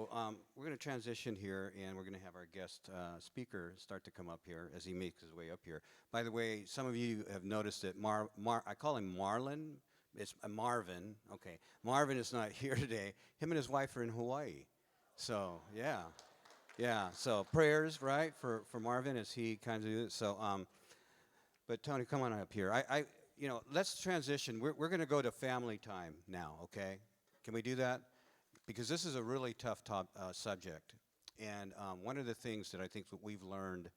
We're going to transition here, and we're going to have our guest speaker start to come up here as he makes his way up here. By the way, some of you have noticed that I call him Marlon. It's Marvin. Okay, Marvin is not here today. Him and his wife are in Hawaii. So yeah, yeah. So prayers, right, for Marvin as he kind of do it. But Tony, come on up here. Let's transition. We're going to go to family time now. Okay, can we do that? Because this is a really tough subject. And one of the things that I think that we've learned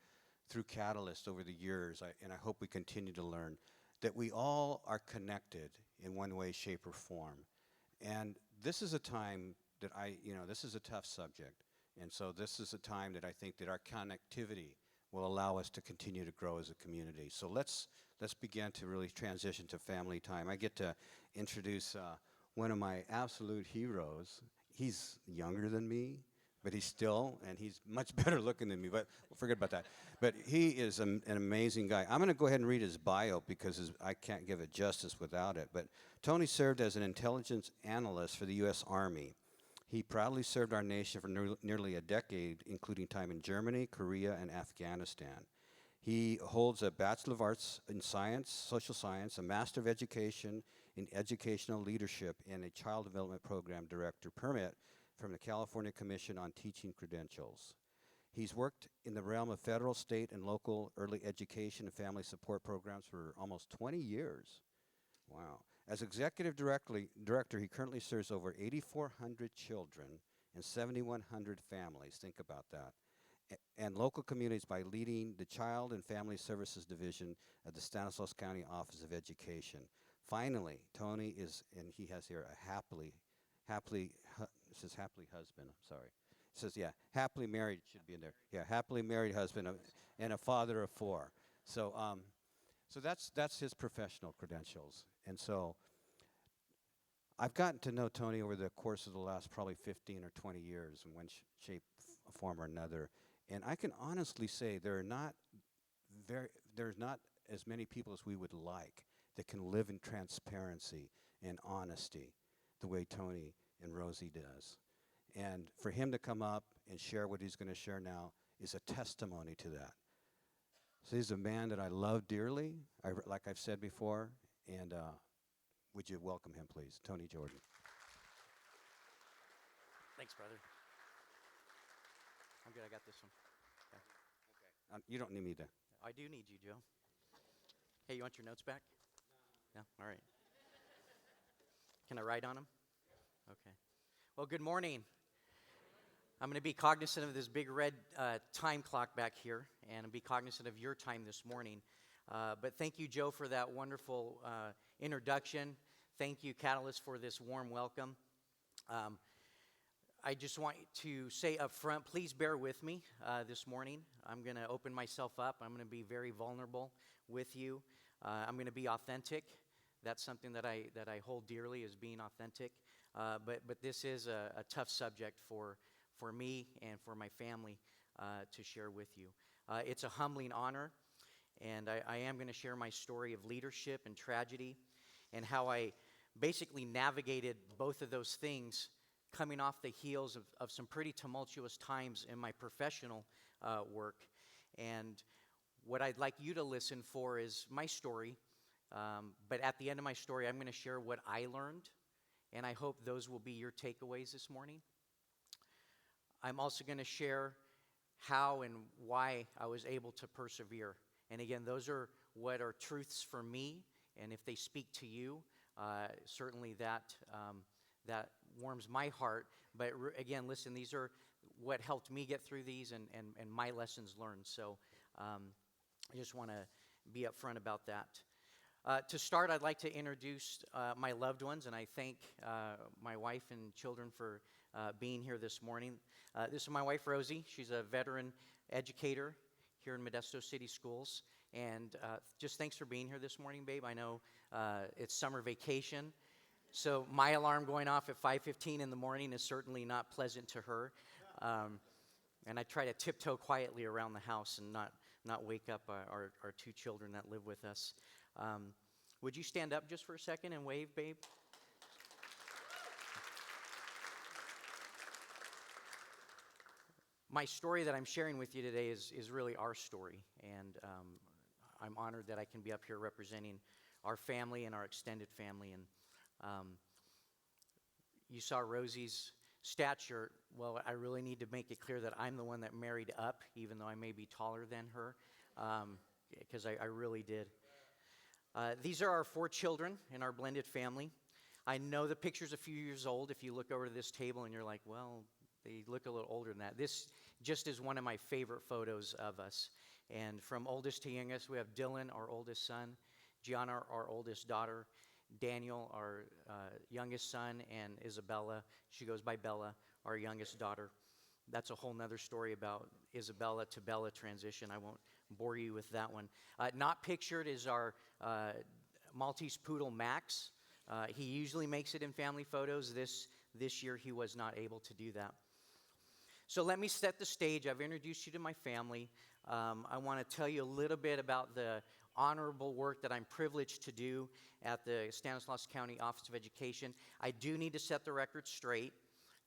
through Catalyst over the years, and I hope we continue to learn, that we all are connected in one way, shape, or form. And this is a time that this is a tough subject. And so this is a time that I think that our connectivity will allow us to continue to grow as a community. So let's begin to really transition to family time. I get to introduce one of my absolute heroes. He's younger than me, but he's much better looking than me, but we'll forget about that. But he is an amazing guy. I'm going to go ahead and read his bio because I can't give it justice without it. But Tony served as an intelligence analyst for the U.S. Army. He proudly served our nation for nearly a decade, including time in Germany, Korea, and Afghanistan. He holds a Bachelor of Arts in Science, Social Science, a Master of Education in Educational Leadership, and a Child Development Program Director permit from the California Commission on Teaching Credentials. He's worked in the realm of federal, state, and local early education and family support programs for almost 20 years. Wow. As Executive Director, he currently serves over 8,400 children and 7,100 families. Think about that. And local communities by leading the Child and Family Services Division of the Stanislaus County Office of Education. Finally, Tony is, and he has here a happily husband, I'm sorry. It says, yeah, happily married should be in there. Yeah, happily married husband and a father of 4. So that's his professional credentials. And so I've gotten to know Tony over the course of the last probably 15 or 20 years in one shape, form, or another. And I can honestly say there's not as many people as we would like that can live in transparency and honesty the way Tony and Rosie does. And for him to come up and share what he's going to share now is a testimony to that. So he's a man that I love dearly, like I've said before, and would you welcome him, please? Tony Jordan. Thanks, brother. I'm good, I got this one. Okay. You don't need me to. I do need you, Joe. Hey, you want your notes back? No? All right. Can I write on them? Okay. Well, good morning. I'm going to be cognizant of this big red time clock back here, and be cognizant of your time this morning. But thank you, Joe, for that wonderful introduction. Thank you, Catalyst, for this warm welcome. I just want to say up front, please bear with me this morning. I'm going to open myself up. I'm going to be very vulnerable with you. I'm going to be authentic. That's something that I hold dearly, is being authentic. But this is a tough subject for me and for my family to share with you. It's a humbling honor, and I am going to share my story of leadership and tragedy and how I basically navigated both of those things coming off the heels of some pretty tumultuous times in my professional work. And what I'd like you to listen for is my story, but at the end of my story, I'm going to share what I learned, and I hope those will be your takeaways this morning. I'm also going to share how and why I was able to persevere. And again, those are what are truths for me, and if they speak to you, certainly that warms my heart. But again, listen, these are what helped me get through these and my lessons learned. So I just want to be upfront about that. To start, I'd like to introduce my loved ones, and I thank my wife and children for being here this morning. This is my wife, Rosie. She's a veteran educator here in Modesto City Schools. And just thanks for being here this morning, babe. I know it's summer vacation, so my alarm going off at 5:15 in the morning is certainly not pleasant to her. And I try to tiptoe quietly around the house and not wake up our 2 children that live with us. Would you stand up just for a second and wave, babe? my story that I'm sharing with you today is really our story, and I'm honored that I can be up here representing our family and our extended family. And you saw Rosie's stature. Well, I really need to make it clear that I'm the one that married up, even though I may be taller than her, because I really did. These are our 4 children in our blended family. I know the picture's a few years old if you look over to this table and you're like, well, they look a little older than that. This just is one of my favorite photos of us. And from oldest to youngest, we have Dylan, our oldest son, Gianna, our oldest daughter, Daniel, our youngest son, and Isabella, she goes by Bella, our youngest daughter. That's a whole nother story about Isabella to Bella transition. I won't bore you with that one. Not pictured is our Maltese poodle, Max. He usually makes it in family photos. This year he was not able to do that. So let me set the stage. I've introduced you to my family. I want to tell you a little bit about the honorable work that I'm privileged to do at the Stanislaus County Office of Education. I do need to set the record straight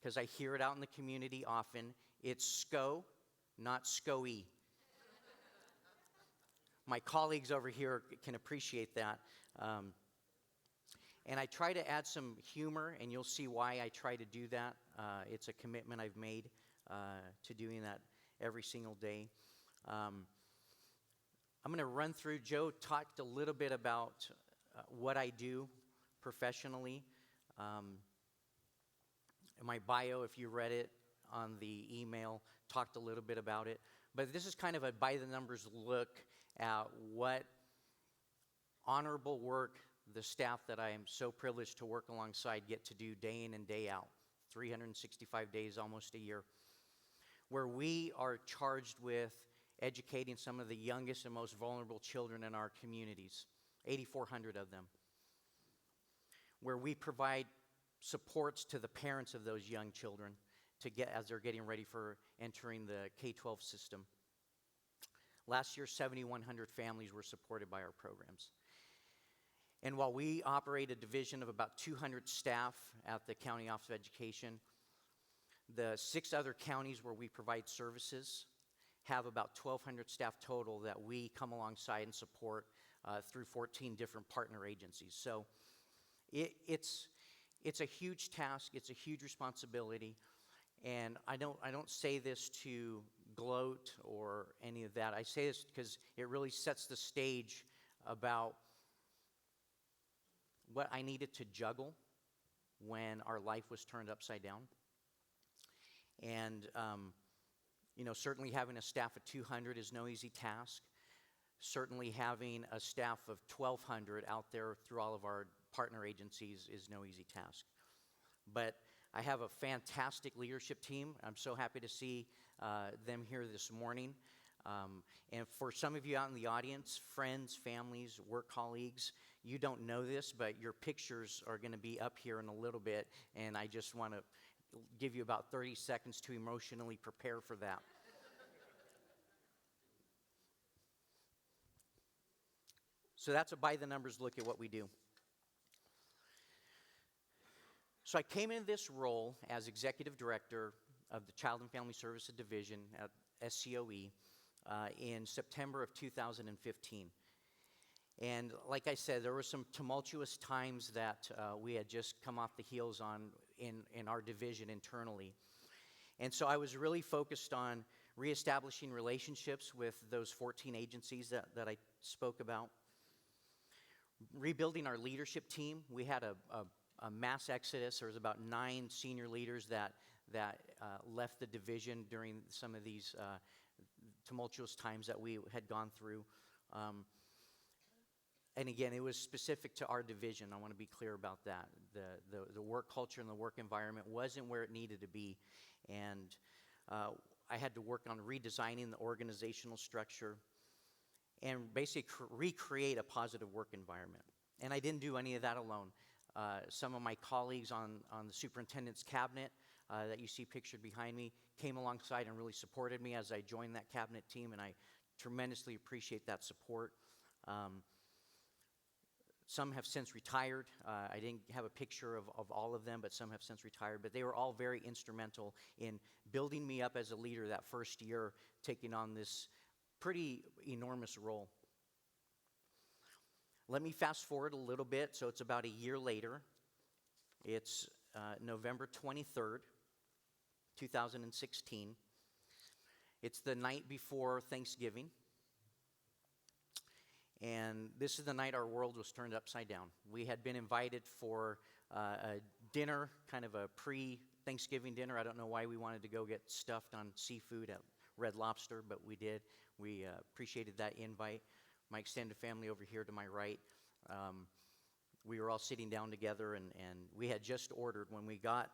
because I hear it out in the community often. It's SCO, not SCOE. My colleagues over here can appreciate that. And I try to add some humor, and you'll see why I try to do that. It's a commitment I've made to doing that every single day. I'm going to run through. Joe talked a little bit about what I do professionally. My bio, if you read it on the email, talked a little bit about it. But this is kind of a by-the-numbers look at what honorable work the staff that I am so privileged to work alongside get to do day in and day out, 365 days, almost a year, where we are charged with educating some of the youngest and most vulnerable children in our communities, 8,400 of them, where we provide supports to the parents of those young children to get as they're getting ready for entering the K-12 system. Last year, 7,100 families were supported by our programs. And while we operate a division of about 200 staff at the County Office of Education, the 6 other counties where we provide services have about 1,200 staff total that we come alongside and support through 14 different partner agencies. So it's a huge task. It's a huge responsibility. And I don't say this to gloat or any of that. I say this because it really sets the stage about what I needed to juggle when our life was turned upside down. And, certainly having a staff of 200 is no easy task. Certainly having a staff of 1,200 out there through all of our partner agencies is no easy task. But I have a fantastic leadership team. I'm so happy to see them here this morning. And for some of you out in the audience, friends, families, work colleagues, you don't know this, but your pictures are going to be up here in a little bit, and I just want to give you about 30 seconds to emotionally prepare for that. So that's a by-the-numbers look at what we do. So I came into this role as Executive Director of the Child and Family Services Division at SCOE in September of 2015. And like I said, there were some tumultuous times that we had just come off the heels on in our division internally. And so I was really focused on reestablishing relationships with those 14 agencies that I spoke about. Rebuilding our leadership team. We had a mass exodus. There was about 9 senior leaders that left the division during some of these tumultuous times that we had gone through. And again, it was specific to our division. I want to be clear about that. The work culture and the work environment wasn't where it needed to be. And I had to work on redesigning the organizational structure and basically recreate a positive work environment. And I didn't do any of that alone. Some of my colleagues on the superintendent's cabinet that you see pictured behind me came alongside and really supported me as I joined that cabinet team, and I tremendously appreciate that support. Some have since retired. I didn't have a picture of all of them, but some have since retired. But they were all very instrumental in building me up as a leader that first year, taking on this pretty enormous role. Let me fast forward a little bit. So it's about a year later. It's November 23rd, 2016. It's the night before Thanksgiving. And this is the night our world was turned upside down. We had been invited for a dinner, kind of a pre-Thanksgiving dinner. I don't know why we wanted to go get stuffed on seafood at Red Lobster, but we did. We appreciated that invite. My extended family over here to my right, we were all sitting down together, and we had just ordered. When we got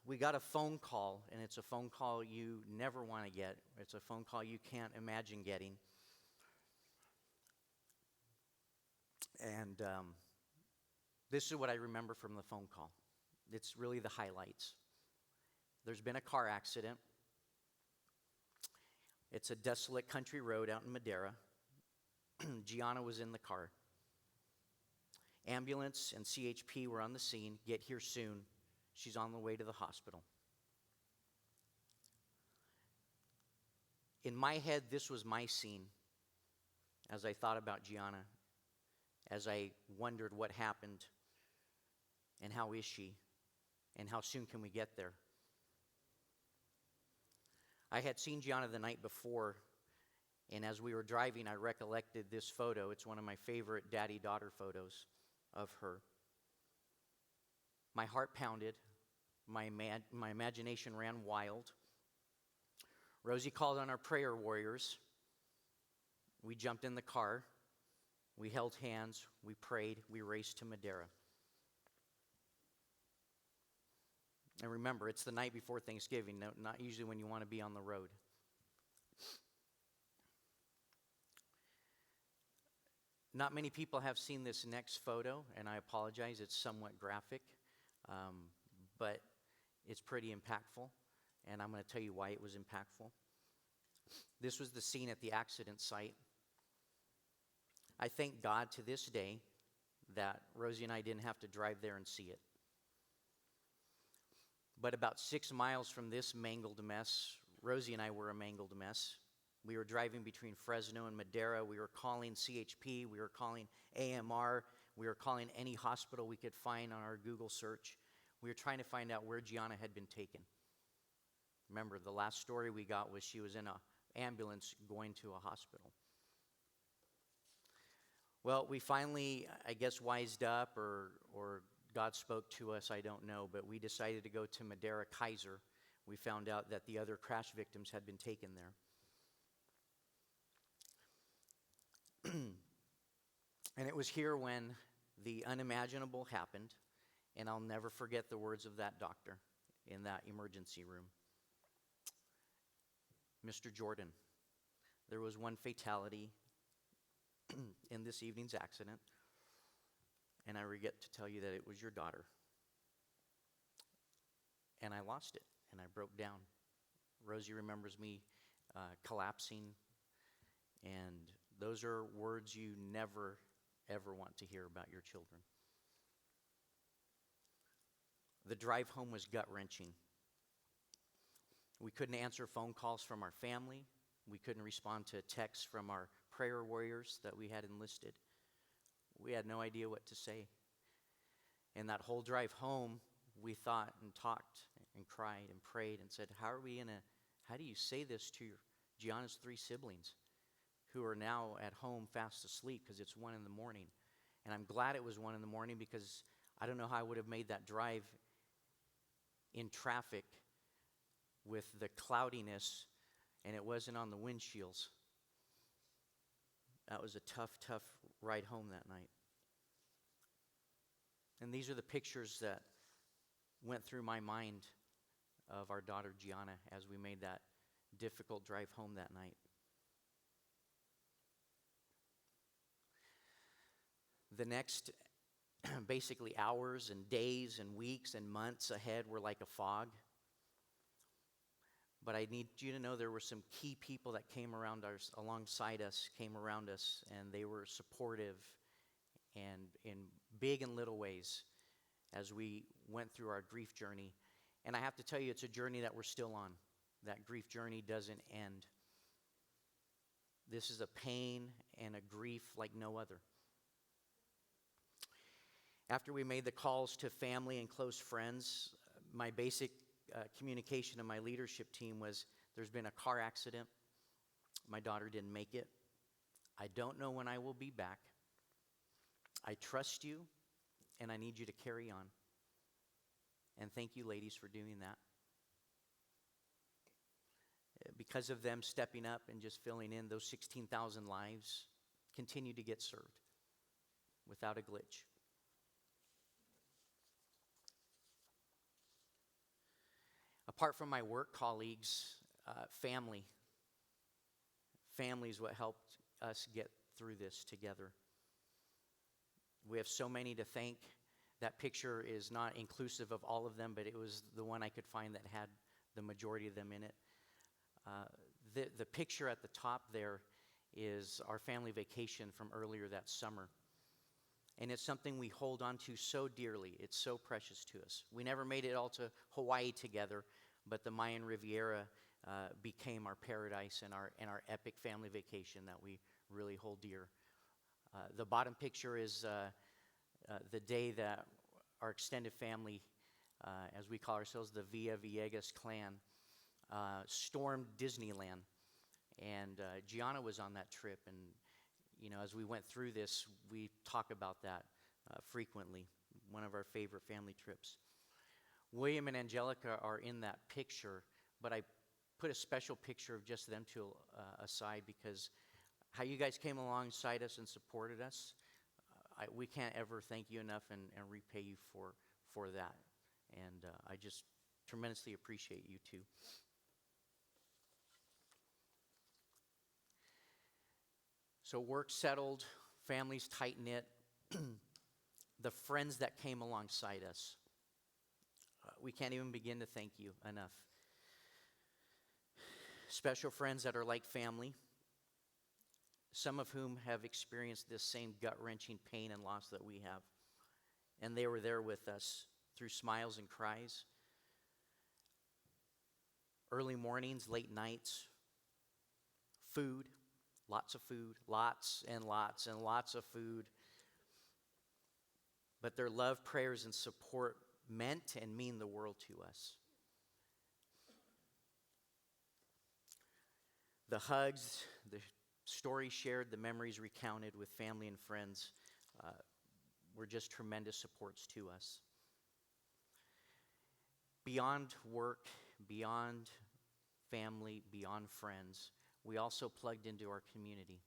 a phone call, and it's a phone call you never want to get. It's a phone call you can't imagine getting. And this is what I remember from the phone call. It's really the highlights. There's been a car accident. It's a desolate country road out in Madera. Gianna was in the car. Ambulance and CHP were on the scene. Get here soon. She's on the way to the hospital. In my head, this was my scene as I thought about Gianna, as I wondered what happened and how is she and how soon can we get there. I had seen Gianna the night before, and as we were driving, I recollected this photo. It's one of my favorite daddy-daughter photos of her. My heart pounded. My imagination ran wild. Rosie called on our prayer warriors. We jumped in the car. We held hands. We prayed. We raced to Madera. And remember, it's the night before Thanksgiving, not usually when you want to be on the road. Not many people have seen this next photo, and I apologize, it's somewhat graphic, but it's pretty impactful, and I'm going to tell you why it was impactful. This was the scene at the accident site. I thank God to this day that Rosie and I didn't have to drive there and see it. But about 6 miles from this mangled mess, Rosie and I were a mangled mess. We were driving between Fresno and Madera. We were calling CHP. We were calling AMR. We were calling any hospital we could find on our Google search. We were trying to find out where Gianna had been taken. Remember, the last story we got was she was in an ambulance going to a hospital. Well, we finally, I guess, wised up, or God spoke to us, I don't know, but we decided to go to Madera Kaiser. We found out that the other crash victims had been taken there. And it was here when the unimaginable happened, and I'll never forget the words of that doctor in that emergency room. Mr. Jordan, there was one fatality in this evening's accident, and I regret to tell you that it was your daughter. And I lost it, and I broke down. Rosie remembers me collapsing, and those are words you never, ever want to hear about your children. The drive home was gut-wrenching. We couldn't answer phone calls from our family. We couldn't respond to texts from our prayer warriors that we had enlisted. We had no idea what to say. And that whole drive home, we thought and talked and cried and prayed and said, how do you say this to Gianna's 3 siblings who are now at home fast asleep because it's 1 a.m. And I'm glad it was 1 a.m. because I don't know how I would have made that drive in traffic with the cloudiness, and it wasn't on the windshields. That was a tough, tough ride home that night. And these are the pictures that went through my mind of our daughter Gianna as we made that difficult drive home that night. The next basically hours and days and weeks and months ahead were like a fog. But I need you to know there were some key people that came alongside us, came around us, and they were supportive, and in big and little ways as we went through our grief journey. And I have to tell you, it's a journey that we're still on. That grief journey doesn't end. This is a pain and a grief like no other. After we made the calls to family and close friends, my basic communication to my leadership team was, there's been a car accident. My daughter didn't make it. I don't know when I will be back. I trust you, and I need you to carry on. And thank you, ladies, for doing that. Because of them stepping up and just filling in, those 16,000 lives continue to get served without a glitch. Apart from my work colleagues, family is what helped us get through this together. We have so many to thank. That picture is not inclusive of all of them, but it was the one I could find that had the majority of them in it. The picture at the top there is our family vacation from earlier that summer. And it's something we hold on to so dearly. It's so precious to us. We never made it all to Hawaii together, but the Mayan Riviera became our paradise and our epic family vacation that we really hold dear. The bottom picture is the day that our extended family, as we call ourselves, the Villa Villegas clan, stormed Disneyland. And Gianna was on that trip, and as we went through this, we talk about that frequently. One of our favorite family trips. William and Angelica are in that picture, but I put a special picture of just them two aside because how you guys came alongside us and supported us, we can't ever thank you enough and repay you for that. And I just tremendously appreciate you two. So work settled, families tight-knit, the friends that came alongside us. We can't even begin to thank you enough. Special friends that are like family, some of whom have experienced this same gut-wrenching pain and loss that we have. And they were there with us through smiles and cries, early mornings, late nights, food, lots of food, lots and lots and lots of food. But their love, prayers, and support meant and mean the world to us. The hugs, the stories shared, the memories recounted with family and friends were just tremendous supports to us. Beyond work, beyond family, beyond friends, we also plugged into our community.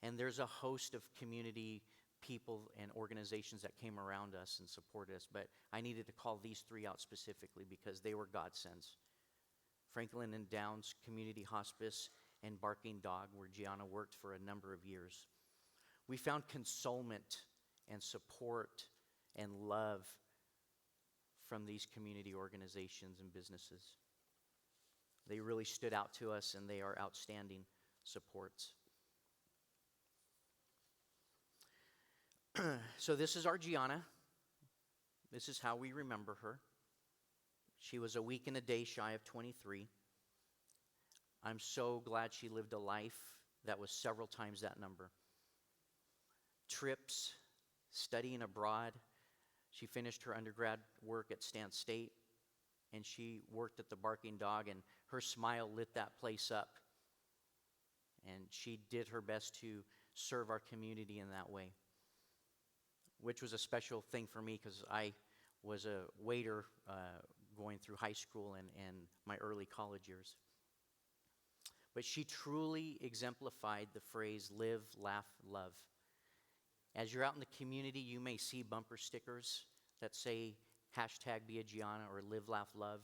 And there's a host of community people and organizations that came around us and supported us, but I needed to call these three out specifically because they were godsends. Franklin and Downs Community Hospice and Barking Dog, where Gianna worked for a number of years. We found consolement and support and love from these community organizations and businesses. They really stood out to us, and they are outstanding supports. So this is our Gianna. This is how we remember her. She was a week and a day shy of 23. I'm so glad she lived a life that was several times that number. Trips, studying abroad. She finished her undergrad work at Stan State, and she worked at the Barking Dog, and her smile lit that place up. And she did her best to serve our community in that way, which was a special thing for me because I was a waiter going through high school and my early college years. But she truly exemplified the phrase, live, laugh, love. As you're out in the community, you may see bumper stickers that say #BeAGianna or live, laugh, love.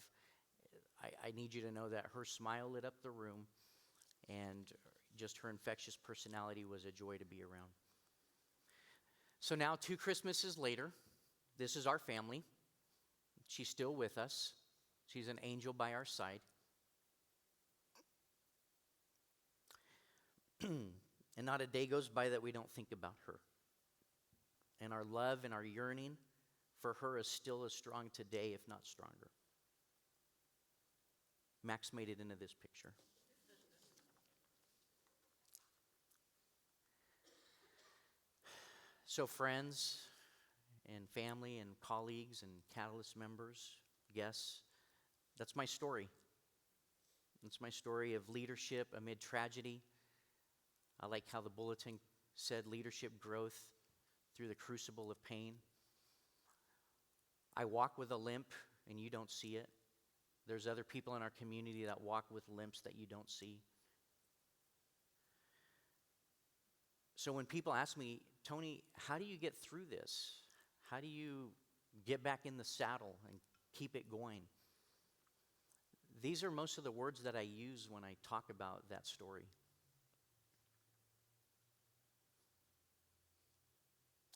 I need you to know that her smile lit up the room, and just her infectious personality was a joy to be around. So now, 2 Christmases later, this is our family. She's still with us. She's an angel by our side. And not a day goes by that we don't think about her. And our love and our yearning for her is still as strong today, if not stronger. Max made it into this picture. So friends and family and colleagues and Catalyst members, guests, that's my story. It's my story of leadership amid tragedy. I like how the bulletin said leadership growth through the crucible of pain. I walk with a limp and you don't see it. There's other people in our community that walk with limps that you don't see. So when people ask me, Tony, how do you get through this? How do you get back in the saddle and keep it going? These are most of the words that I use when I talk about that story.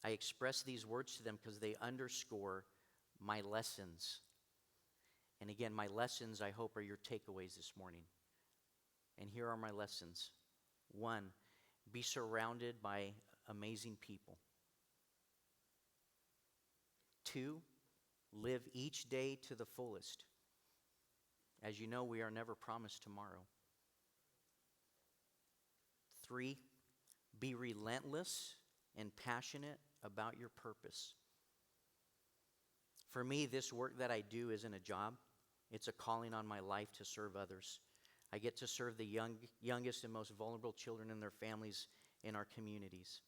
I express these words to them because they underscore my lessons. And again, my lessons, I hope, are your takeaways this morning. And here are my lessons. 1, be surrounded by amazing people. 2, live each day to the fullest. As you know, we are never promised tomorrow. 3, be relentless and passionate about your purpose. For me, this work that I do isn't a job. It's a calling on my life to serve others. I get to serve the youngest and most vulnerable children and their families in our communities.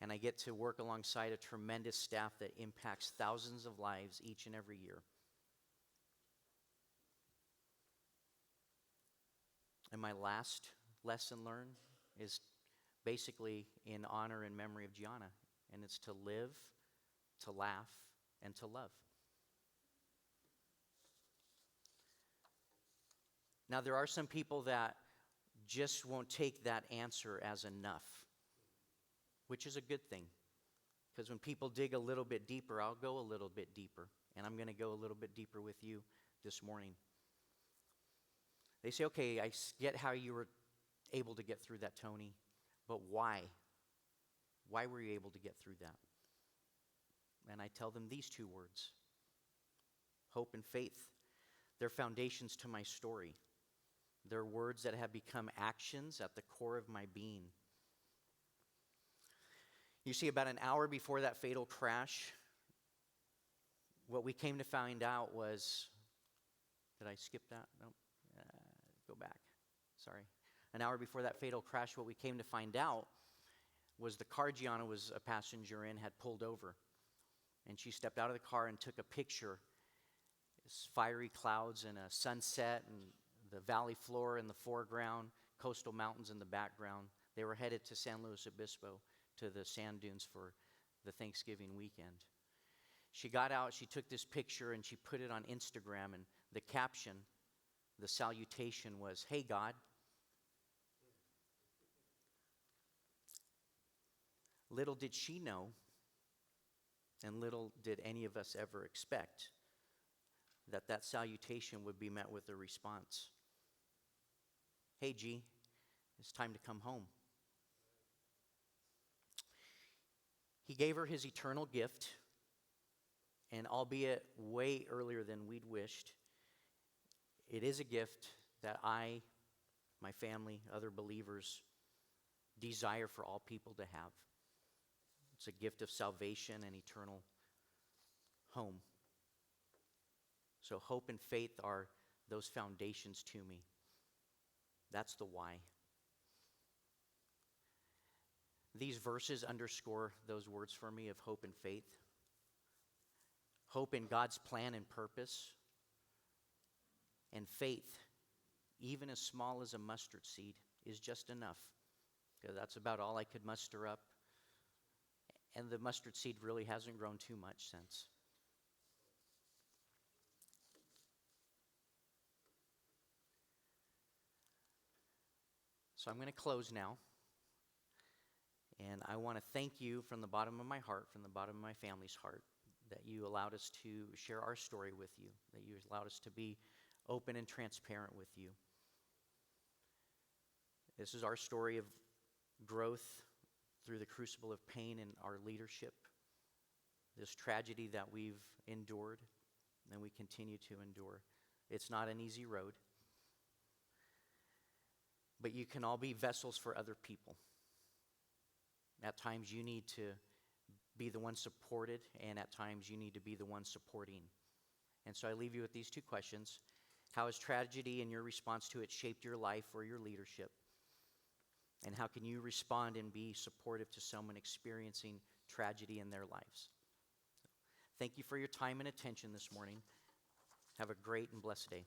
And I get to work alongside a tremendous staff that impacts thousands of lives each and every year. And my last lesson learned is basically in honor and memory of Gianna. And it's to live, to laugh, and to love. Now, there are some people that just won't take that answer as enough, which is a good thing. Because when people dig a little bit deeper, I'll go a little bit deeper. And I'm going to go a little bit deeper with you this morning. They say, okay, I get how you were able to get through that, Tony, but why? Why were you able to get through that? And I tell them these 2 words: hope and faith. They're foundations to my story. They're words that have become actions at the core of my being. You see, about an hour before that fatal crash, what we came to find out was, did I skip that? No. Go back. Sorry. An hour before that fatal crash, what we came to find out was the car Gianna was a passenger in had pulled over. And she stepped out of the car and took a picture. It's fiery clouds and a sunset and the valley floor in the foreground, coastal mountains in the background. They were headed to San Luis Obispo, to the sand dunes for the Thanksgiving weekend. She got out, she took this picture, and she put it on Instagram, and the caption, the salutation was, "Hey, God." Little did she know, and little did any of us ever expect, that salutation would be met with a response. Hey, G, it's time to come home. He gave her his eternal gift, and albeit way earlier than we'd wished, it is a gift that I, my family, other believers desire for all people to have. It's a gift of salvation and eternal home. So hope and faith are those foundations to me. That's the why. These verses underscore those words for me of hope and faith. Hope in God's plan and purpose. And faith, even as small as a mustard seed, is just enough. Because that's about all I could muster up. And the mustard seed really hasn't grown too much since. So I'm going to close now. And I want to thank you from the bottom of my heart, from the bottom of my family's heart, that you allowed us to share our story with you, that you allowed us to be open and transparent with you. This is our story of growth through the crucible of pain in our leadership, this tragedy that we've endured and we continue to endure. It's not an easy road, but you can all be vessels for other people. At times you need to be the one supported, and at times you need to be the one supporting. And so I leave you with these two questions. How has tragedy and your response to it shaped your life or your leadership? And how can you respond and be supportive to someone experiencing tragedy in their lives? Thank you for your time and attention this morning. Have a great and blessed day.